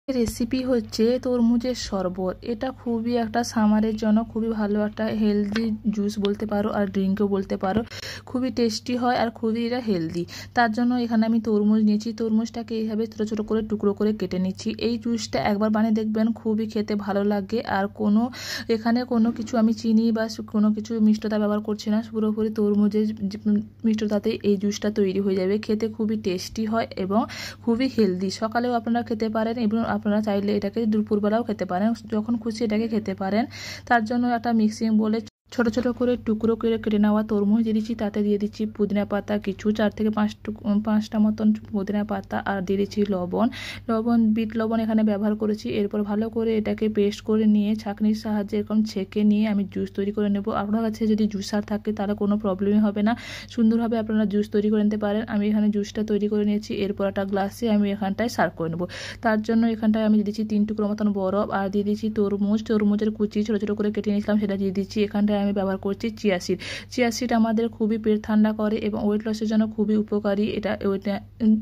Recipe হচ্ছে তরমুজের শরবত। এটা খুবই একটা সামারের জন্য খুবই ভালো একটা হেলদি জুস বলতে পারো আর ড্রিঙ্কও বলতে পারো। খুবই টেস্টি হয় আর খুবই এটা হেলদি। তার জন্য এখানে আমি তরমুজ নিয়েছি। তরমুজটাকে এইভাবে ছোটো ছোটো করে টুকরো করে কেটে নিচ্ছি। এই জুসটা একবার বানিয়ে দেখবেন, খুবই খেতে ভালো লাগে। আর এখানে কোনো কিছু আমি চিনি বা কোনো কিছু মিষ্টতা ব্যবহার করছি না, পুরোপুরি তরমুজের মিষ্টতাতেই এই জুসটা তৈরি হয়ে যাবে। খেতে খুবই টেস্টি হয় এবং খুবই হেলদি। সকালেও আপনারা খেতে পারেন এবং আপনারা চাইলে এটাকে দুপুরবেলাও খেতে পারেন, যখন খুশি এটাকে খেতে পারেন। তার জন্য একটা মিক্সিং বলে ছোট ছোট করে টুকরো করে কেটে নেওয়া তরমুজ দিয়ে দিচ্ছি। তাতে দিয়ে দিচ্ছি পুদিনা পাতা কিছু, 4 থেকে 5টা মতন পুদিনা পাতা, আর দিয়ে দিচ্ছি বিট লবণ এখানে ব্যবহার করেছি। এরপর ভালো করে এটাকে পেস্ট করে নিয়ে ছাঁকনির সাহায্যে এরকম ছেঁকে নিয়ে আমি জুস তৈরি করে নেব। আপনার কাছে যদি জুসার থাকে তাহলে কোনো প্রবলেমই হবে না, সুন্দরভাবে আপনারা জুস তৈরি করে নিতে পারেন। আমি এখানে জুসটা তৈরি করে নিয়েছি। এরপর একটা গ্লাসে আমি এখানটায় সার্ভ করে নেব। তার জন্য এখানটায় আমি দিয়ে দিচ্ছি 3 টুকরো মতন বরফ, আর দিয়ে দিচ্ছি তরমুজের কুচি ছোটো ছোটো করে কেটে নিয়েছিলাম, সেটা দিয়ে দিচ্ছি। এখানটায় আমি ব্যবহার করছি চিয়া সিড আমাদের খুবই পেট ঠান্ডা করে এবং ওয়েট লসের জন্য খুবই উপকারী এটা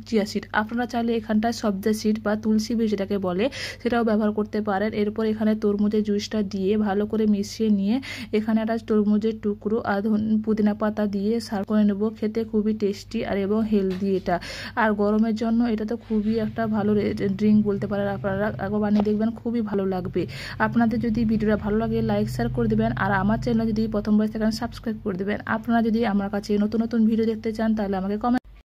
চিয়া সিড। আপনারা চাইলে এখানটায় সবজা সিড বা তুলসী বীজ যেটাকে বলে সেটাও ব্যবহার করতে পারেন। এরপর এখানে তরমুজের জুসটা দিয়ে ভালো করে মিশিয়ে নিয়ে এখানে একটা তরমুজের টুকরো আর পুদিনা পাতা দিয়ে সার্ভ করে নেব। খেতে খুবই টেস্টি আর এবং হেলদি এটা। আর গরমের জন্য এটা তো খুবই একটা ভালো ড্রিঙ্ক বলতে পারেন। আপনারা একবার বানিয়ে দেখবেন, খুবই ভালো লাগবে। আপনাদের যদি ভিডিওটা ভালো লাগে লাইক শেয়ার করে দেবেন, আর আমার চ্যানেল যদি প্রথমবার থাকেন সাবস্ক্রাইব করে দেবেন। আপনারা যদি আমার কাছে নতুন নতুন ভিডিও দেখতে চান তাহলে আমাকে কমেন্ট